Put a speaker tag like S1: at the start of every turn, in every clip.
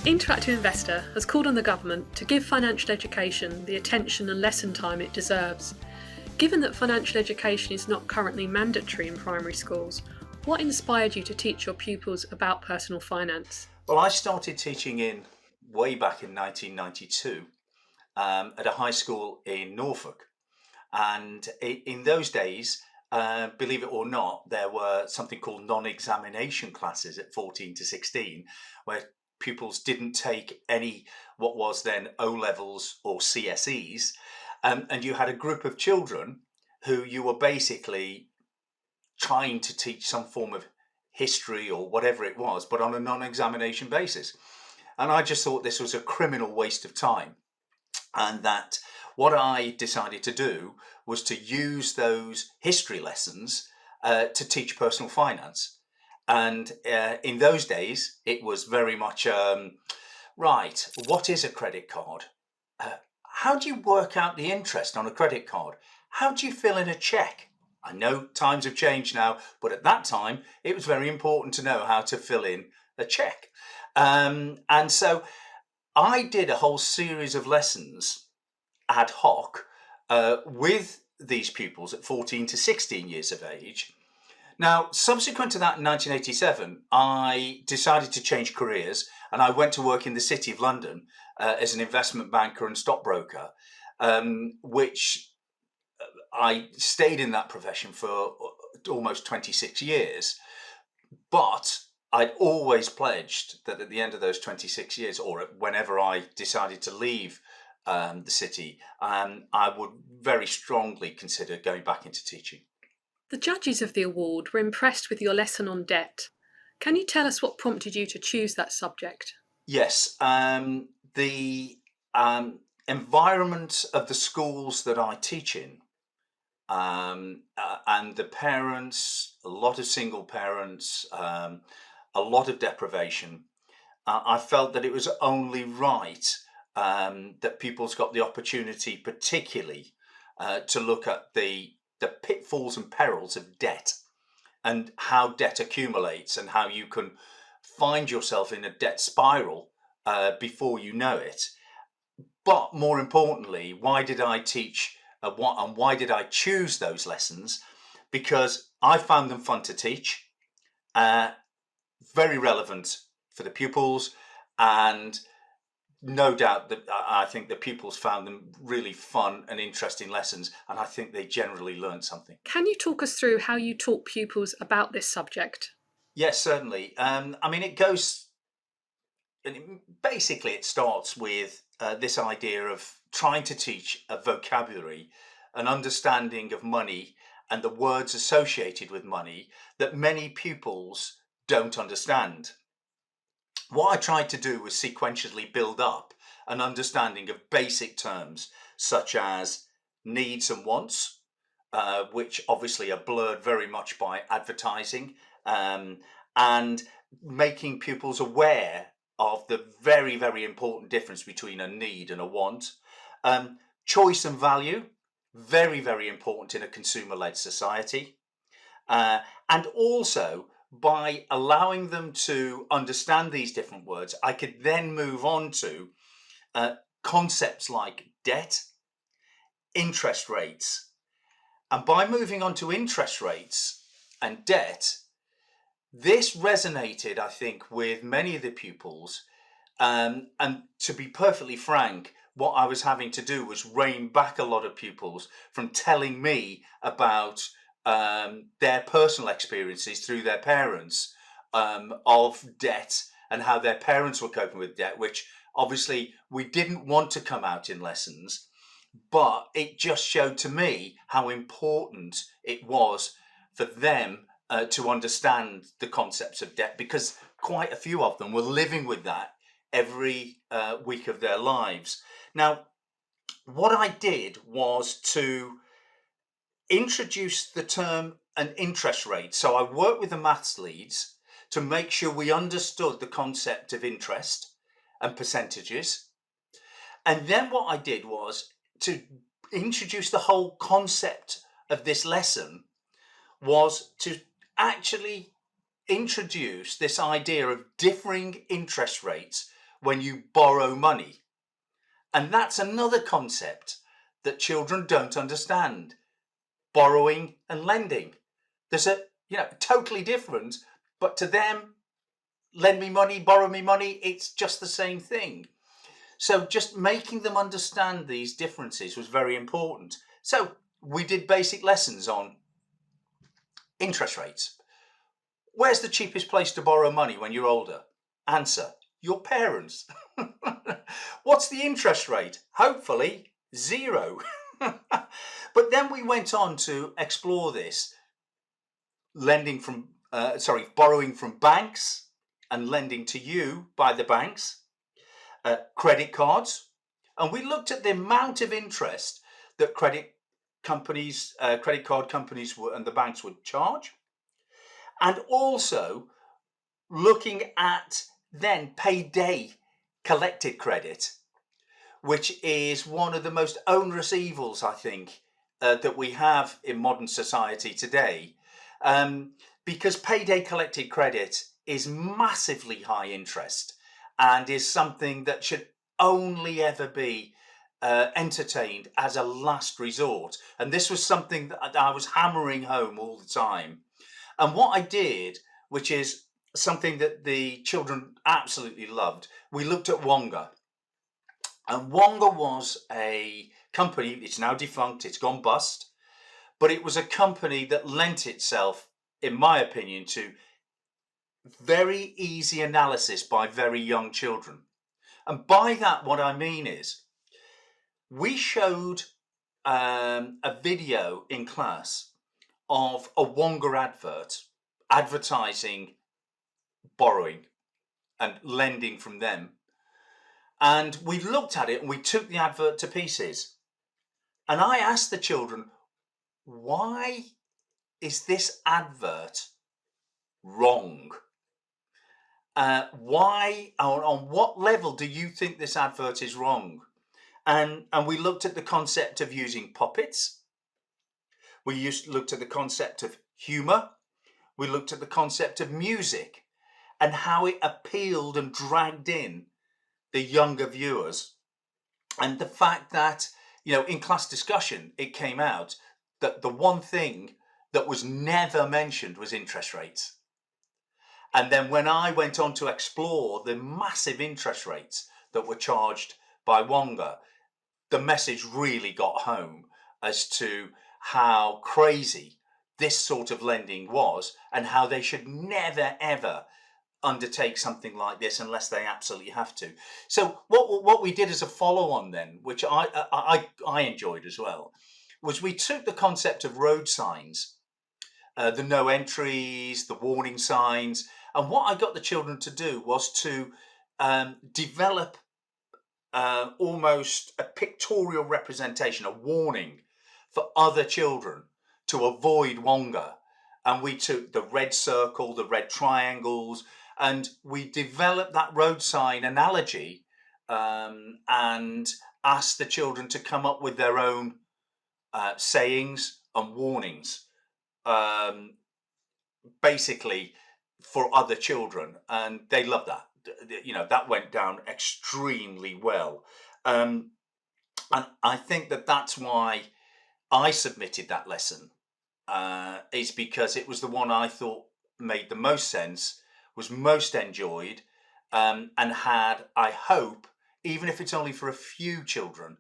S1: Interactive Investor has called on the government to give financial education the attention and lesson time it deserves. Given that financial education is not currently mandatory in primary schools, what inspired you to teach your pupils about personal finance?
S2: Well, I started teaching way back in 1992 at a high school in Norfolk. And in those days, believe it or not, there were something called non-examination classes at 14 to 16, where pupils didn't take any what was then O-levels or CSEs. And you had a group of children who you were basically trying to teach some form of history or whatever it was, but on a non-examination basis. And I just thought this was a criminal waste of time. And that what I decided to do was to use those history lessons to teach personal finance. And in those days, it was very much, right, what is a credit card? How do you work out the interest on a credit card? How do you fill in a check? I know times have changed now, but at that time, it was very important to know how to fill in a check. And so I did a whole series of lessons ad hoc with these pupils at 14 to 16 years of age. Now, subsequent to that in 1987, I decided to change careers and I went to work in the City of London as an investment banker and stockbroker, which I stayed in that profession for almost 26 years. But I'd always pledged that at the end of those 26 years, or whenever I decided to leave the city, I would very strongly consider going back into teaching.
S1: The judges of the award were impressed with your lesson on debt. Can you tell us what prompted you to choose that subject?
S2: Yes, the environment of the schools that I teach in, and the parents, a lot of single parents, a lot of deprivation. I felt that it was only right that pupils got the opportunity, particularly, to look at the pitfalls and perils of debt and how debt accumulates and how you can find yourself in a debt spiral before you know it. But more importantly, why did I teach and why did I choose those lessons? Because I found them fun to teach, very relevant for the pupils, and no doubt that I think the pupils found them really fun and interesting lessons, and I think they generally learned something.
S1: Can you talk us through how you taught pupils about this subject?
S2: Yes, certainly. I mean, it goes, basically it starts with this idea of trying to teach a vocabulary, an understanding of money and the words associated with money that many pupils don't understand. What I tried to do was sequentially build up an understanding of basic terms such as needs and wants, which obviously are blurred very much by advertising, and making pupils aware of the very, very important difference between a need and a want. Choice and value, very, very important in a consumer-led society. And also, by allowing them to understand these different words, I could then move on to concepts like debt, interest rates. And by moving on to interest rates and debt, this resonated, I think, with many of the pupils. And to be perfectly frank, what I was having to do was rein back a lot of pupils from telling me about their personal experiences through their parents of debt and how their parents were coping with debt, which obviously we didn't want to come out in lessons, but it just showed to me how important it was for them to understand the concepts of debt, because quite a few of them were living with that every week of their lives. Now, what I did was to introduce the term an interest rate. So I worked with the maths leads to make sure we understood the concept of interest and percentages. And then what I did was to introduce the whole concept of this lesson was to actually introduce this idea of differing interest rates when you borrow money. And that's another concept that children don't understand. Borrowing and lending. There's a, totally different, but to them, lend me money, borrow me money, it's just the same thing. So just making them understand these differences was very important. So we did basic lessons on interest rates. Where's the cheapest place to borrow money when you're older? Answer, your parents. What's the interest rate? Hopefully, 0. But then we went on to explore this, borrowing from banks and lending to you by the banks, credit cards. And we looked at the amount of interest that credit card companies and the banks would charge. And also looking at then payday collected credit, which is one of the most onerous evils, I think, that we have in modern society today. Because payday collected credit is massively high interest and is something that should only ever be entertained as a last resort. And this was something that I was hammering home all the time. And what I did, which is something that the children absolutely loved, we looked at Wonga. And Wonga was a company, it's now defunct, it's gone bust, but it was a company that lent itself, in my opinion, to very easy analysis by very young children. And by that, what I mean is, we showed a video in class of a Wonga advert advertising borrowing and lending from them. And we looked at it and we took the advert to pieces. And I asked the children, why is this advert wrong? Why, on what level do you think this advert is wrong? And we looked at the concept of using puppets. We looked at the concept of humour. We looked at the concept of music and how it appealed and dragged in the younger viewers. And the fact that, in class discussion, it came out that the one thing that was never mentioned was interest rates. And then when I went on to explore the massive interest rates that were charged by Wonga, the message really got home as to how crazy this sort of lending was and how they should never, ever undertake something like this unless they absolutely have to. So what we did as a follow-on then, which I enjoyed as well, was we took the concept of road signs, the no entries, the warning signs, and what I got the children to do was to develop almost a pictorial representation, a warning for other children to avoid Wonga. And we took the red circle, the red triangles, and we developed that road sign analogy and asked the children to come up with their own sayings and warnings, basically for other children. And they loved that. That went down extremely well. And I think that that's why I submitted that lesson, is because it was the one I thought made the most sense, was most enjoyed, and had, I hope, even if it's only for a few children,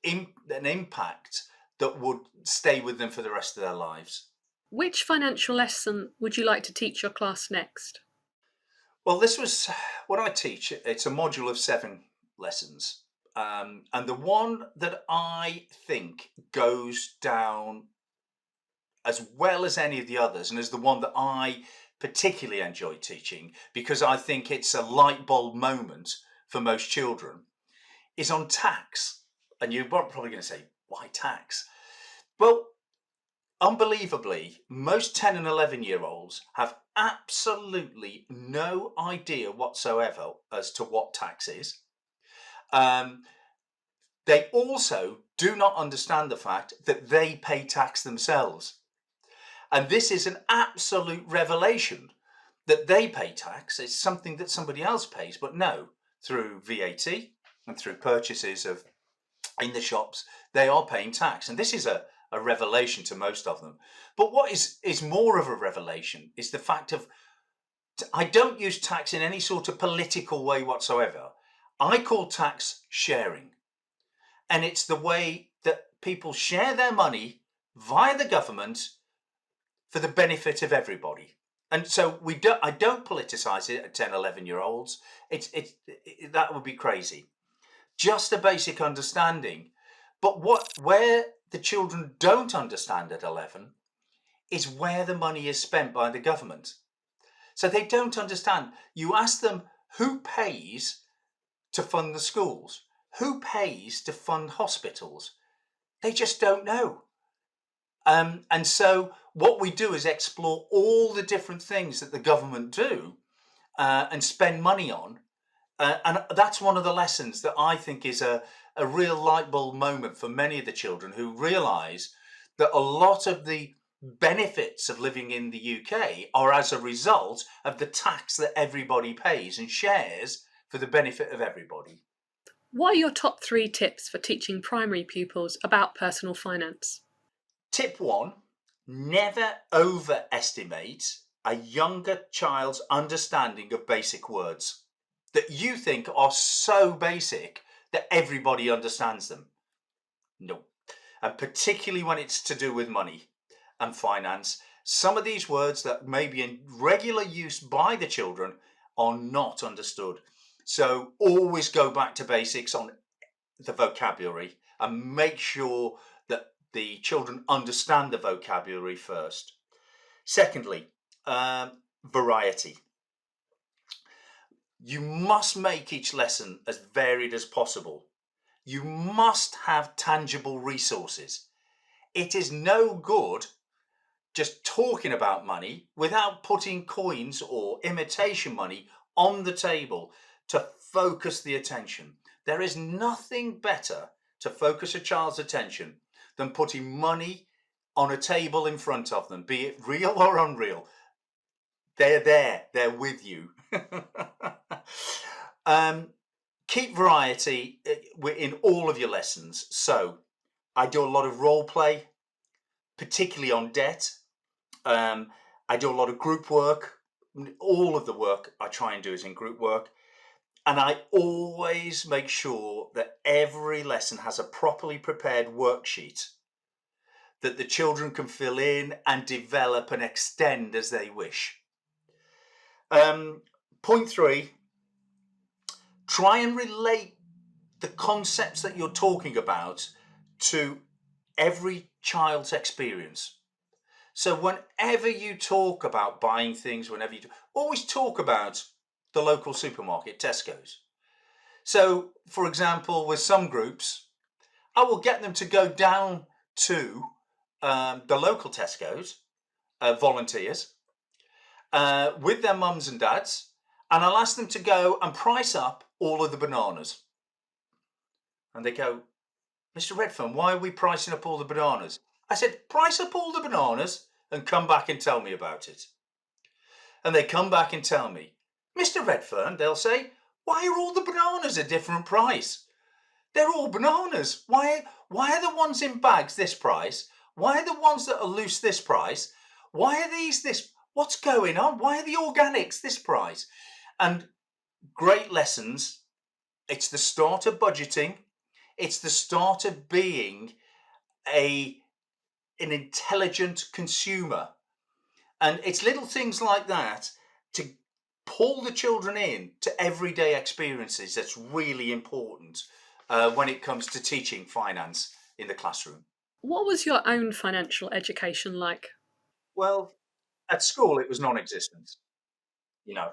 S2: an impact that would stay with them for the rest of their lives.
S1: Which financial lesson would you like to teach your class next?
S2: Well, this was what I teach. It's a module of 7 lessons. And the one that I think goes down as well as any of the others, and is the one that I particularly enjoy teaching because I think it's a light bulb moment for most children, is on tax. And you're probably going to say, why tax? Well, unbelievably, most 10 and 11-year-olds have absolutely no idea whatsoever as to what tax is. They also do not understand the fact that they pay tax themselves. And this is an absolute revelation, that they pay tax. It's something that somebody else pays, but no, through VAT and through purchases of in the shops, they are paying tax. And this is a revelation to most of them. But what is more of a revelation is the fact of I don't use tax in any sort of political way whatsoever. I call tax sharing. And it's the way that people share their money via the government for the benefit of everybody. And so I don't politicize it at 10, 11-year olds. That would be crazy. Just a basic understanding. But where the children don't understand at 11 is where the money is spent by the government. So they don't understand. You ask them who pays to fund the schools, who pays to fund hospitals. They just don't know. And so what we do is explore all the different things that the government do and spend money on. And that's one of the lessons that I think is a real light bulb moment for many of the children who realise that a lot of the benefits of living in the UK are as a result of the tax that everybody pays and shares for the benefit of everybody.
S1: What are your top 3 tips for teaching primary pupils about personal finance?
S2: Tip 1, never overestimate a younger child's understanding of basic words that you think are so basic that everybody understands them. No. And particularly when it's to do with money and finance, some of these words that may be in regular use by the children are not understood. So always go back to basics on the vocabulary and make sure that the children understand the vocabulary first. Secondly, variety. You must make each lesson as varied as possible. You must have tangible resources. It is no good just talking about money without putting coins or imitation money on the table to focus the attention. There is nothing better to focus a child's attention than putting money on a table in front of them, be it real or unreal. They're there, they're with you. Keep variety in all of your lessons. So I do a lot of role play, particularly on debt. I do a lot of group work. All of the work I try and do is in group work. And I always make sure that every lesson has a properly prepared worksheet that the children can fill in and develop and extend as they wish. Point 3, try and relate the concepts that you're talking about to every child's experience. So whenever you talk about buying things, always talk about the local supermarket, Tesco's. So, for example, with some groups, I will get them to go down to the local Tesco's, volunteers, with their mums and dads, and I'll ask them to go and price up all of the bananas. And they go, Mr. Redfern, why are we pricing up all the bananas? I said, price up all the bananas and come back and tell me about it. And they come back and tell me, Mr. Redfern, they'll say, why are all the bananas a different price? They're all bananas. Why are the ones in bags this price? Why are the ones that are loose this price? Why are these this? What's going on? Why are the organics this price? And great lessons. It's the start of budgeting. It's the start of being an intelligent consumer. And it's little things like that to pull the children in to everyday experiences that's really important when it comes to teaching finance in the classroom.
S1: What was your own financial education like?
S2: Well, at school it was non-existent. You know,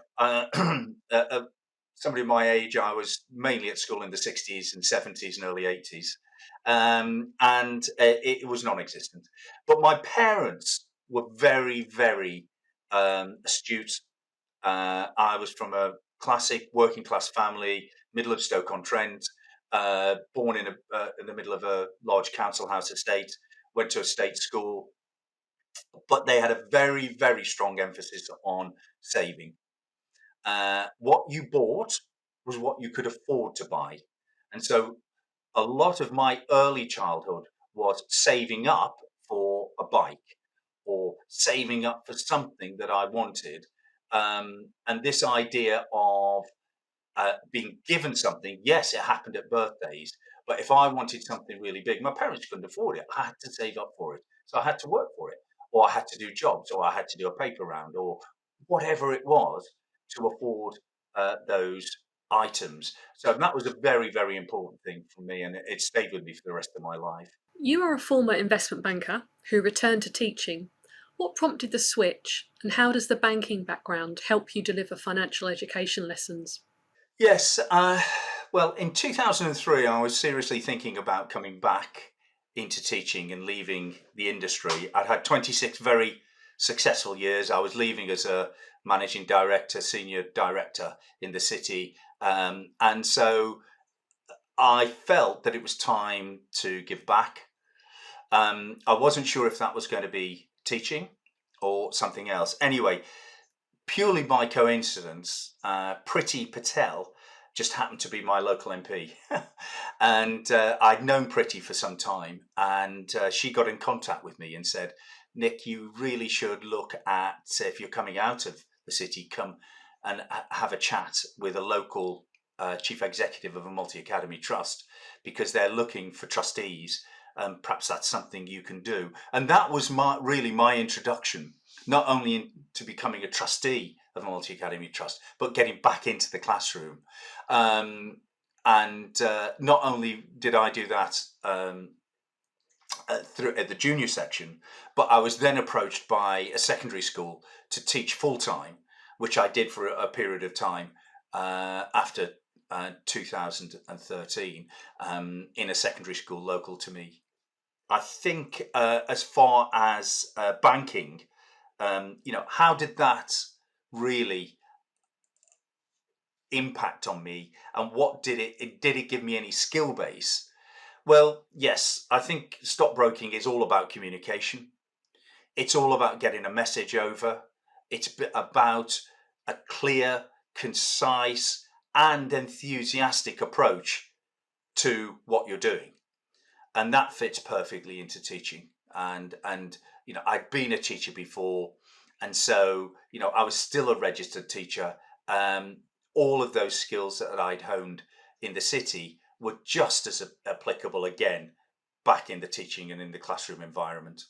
S2: somebody of my age, I was mainly at school in the 60s and 70s and early 80s, and it was non-existent. But my parents were very, very astute. I was from a classic working class family, middle of Stoke-on-Trent, born in the middle of a large council house estate, went to a state school, but they had a very, very strong emphasis on saving. What you bought was what you could afford to buy. And so a lot of my early childhood was saving up for a bike or saving up for something that I wanted. And this idea of being given something, yes, it happened at birthdays, but if I wanted something really big, my parents couldn't afford it. I had to save up for it. So I had to work for it, or I had to do jobs, or I had to do a paper round, or whatever it was to afford those items. So that was a very, very important thing for me, and it stayed with me for the rest of my life.
S1: You are a former investment banker who returned to teaching. What prompted the switch, and how does the banking background help you deliver financial education lessons?
S2: Yes. Well, in 2003, I was seriously thinking about coming back into teaching and leaving the industry. I'd had 26 very successful years. I was leaving as a managing director, senior director in the city. And so I felt that it was time to give back. I wasn't sure if that was going to be teaching or something else. Anyway, purely by coincidence, Priti Patel just happened to be my local MP. And I'd known Priti for some time. And she got in contact with me and said, Nick, you really should look at, if you're coming out of the city, come and have a chat with a local chief executive of a multi academy trust because they're looking for trustees. Perhaps that's something you can do. And that was really my introduction, not only to becoming a trustee of a multi academy trust, but getting back into the classroom. And not only did I do that through at the junior section, but I was then approached by a secondary school to teach full time, which I did for a period of time after 2013 in a secondary school local to me. I think as far as banking, how did that really impact on me, and what did it give me any skill base? Well, yes, I think stockbroking is all about communication. It's all about getting a message over. It's about a clear, concise, and enthusiastic approach to what you're doing, and that fits perfectly into teaching. And I'd been a teacher before, and so I was still a registered teacher. um, all of those skills that I'd honed in the city were just as applicable again back in the teaching and in the classroom environment.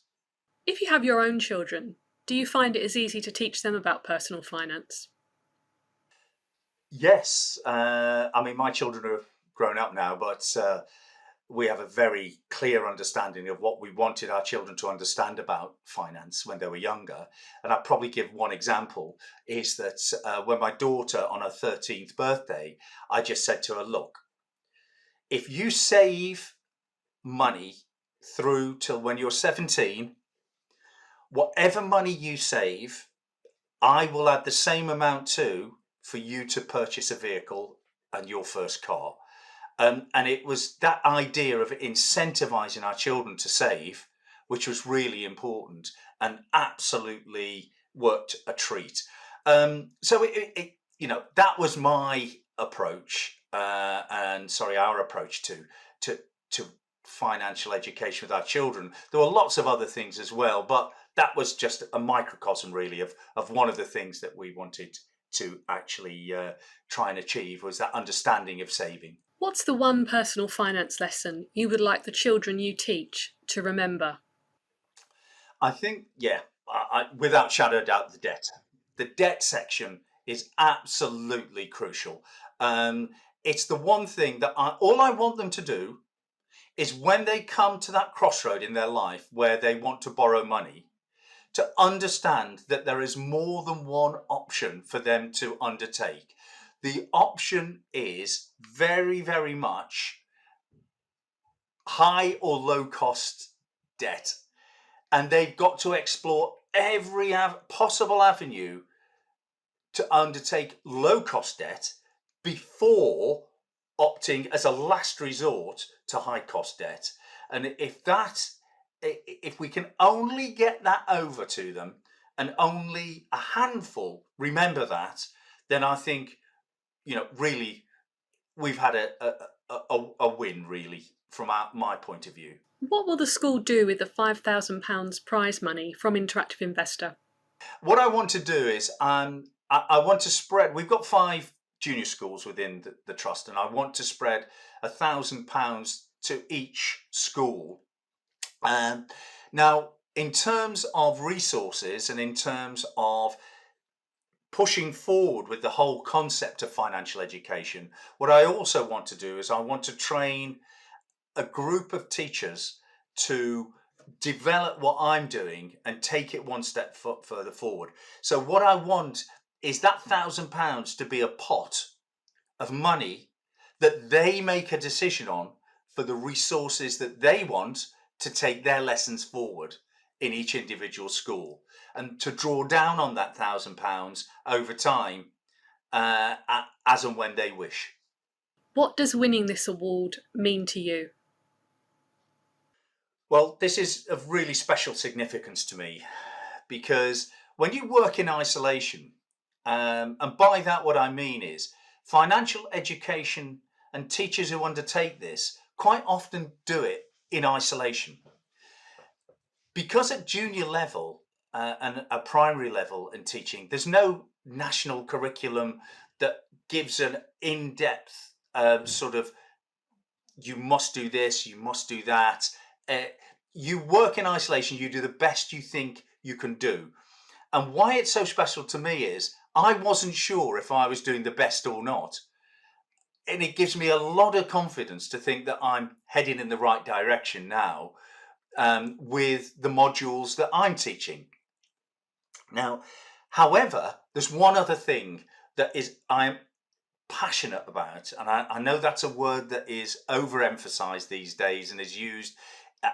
S1: If you have your own children, do you find it as easy to teach them about personal finance?
S2: Yes. I mean, my children are grown up now, but we have a very clear understanding of what we wanted our children to understand about finance when they were younger. And I'll probably give one example is that when my daughter on her 13th birthday, I just said to her, look, if you save money through till when you're 17, whatever money you save, I will add the same amount to for you to purchase a vehicle and your first car. And it was that idea of incentivizing our children to save, which was really important and absolutely worked a treat. So that was my approach, and sorry, our approach to to financial education with our children. There were lots of other things as well, but that was just a microcosm, really, of one of the things that we wanted to actually try and achieve was that understanding of saving.
S1: What's the one personal finance lesson you would like the children you teach to remember?
S2: I think, yeah, without shadow of doubt, the debt. The debt section is absolutely crucial. Um, it's the one thing that all I want them to do is when they come to that crossroad in their life where they want to borrow money, to understand that there is more than one option for them to undertake. The option is very, very much high or low cost debt, and they've got to explore every possible avenue to undertake low cost debt before opting as a last resort to high cost debt. And if that if we can only get that over to them, and only a handful remember that, then I think, really we've had a win, really, from my point of view.
S1: What will the school do with the £5,000 prize money from Interactive Investor?
S2: What I want to do is, I want to spread. We've got 5 junior schools within the trust, and I want to spread £1,000 to each school. Now, in terms of resources and in terms of pushing forward with the whole concept of financial education, what I also want to do is I want to train a group of teachers to develop what I'm doing and take it one step further forward. So what I want is that £1,000 to be a pot of money that they make a decision on for the resources that they want to take their lessons forward in each individual school, and to draw down on that £1,000 over time, as and when they wish.
S1: What does winning this award mean to you?
S2: Well, this is of really special significance to me, because when you work in isolation, and by that what I mean is financial education and teachers who undertake this quite often do it in isolation. Because at junior level and a primary level in teaching, there's no national curriculum that gives an in-depth sort of, you must do this, you must do that. You work in isolation, you do the best you think you can do. And why it's so special to me is I wasn't sure if I was doing the best or not. And it gives me a lot of confidence to think that I'm heading in the right direction now, with the modules that I'm teaching. Now, however, there's one other thing that I'm passionate about, and I know that's a word that is overemphasized these days and is used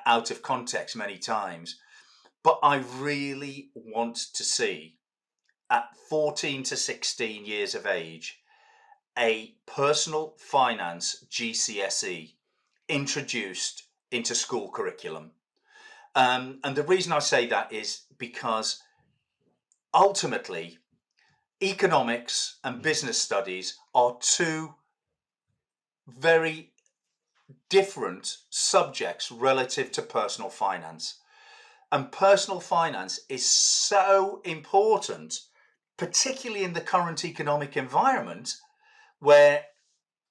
S2: out of context many times, but I really want to see, at 14 to 16 years of age, a personal finance GCSE introduced into school curriculum. And the reason I say that is because ultimately economics and business studies are 2 very different subjects relative to personal finance. And personal finance is so important, particularly in the current economic environment, where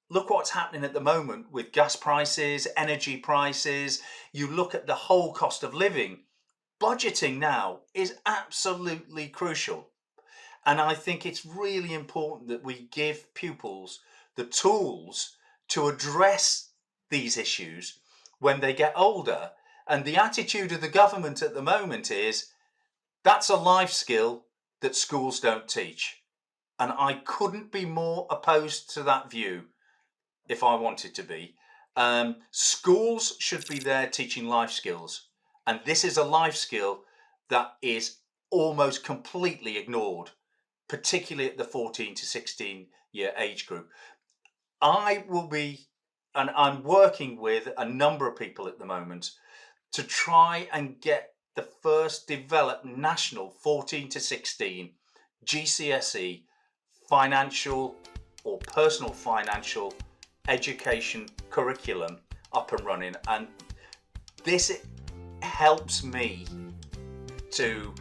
S2: look what's happening at the moment with gas prices, energy prices. You look at the whole cost of living. Budgeting now is absolutely crucial. And I think it's really important that we give pupils the tools to address these issues when they get older. And the attitude of the government at the moment is that's a life skill that schools don't teach. And I couldn't be more opposed to that view if I wanted to be. Schools should be there teaching life skills. And this is a life skill that is almost completely ignored, particularly at the 14 to 16 year age group. I will be, and I'm working with a number of people at the moment to try and get the first developed national 14 to 16 GCSE financial or personal financial education curriculum up and running. And this helps me to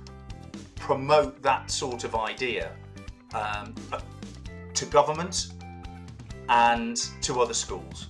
S2: promote that sort of idea to government and to other schools.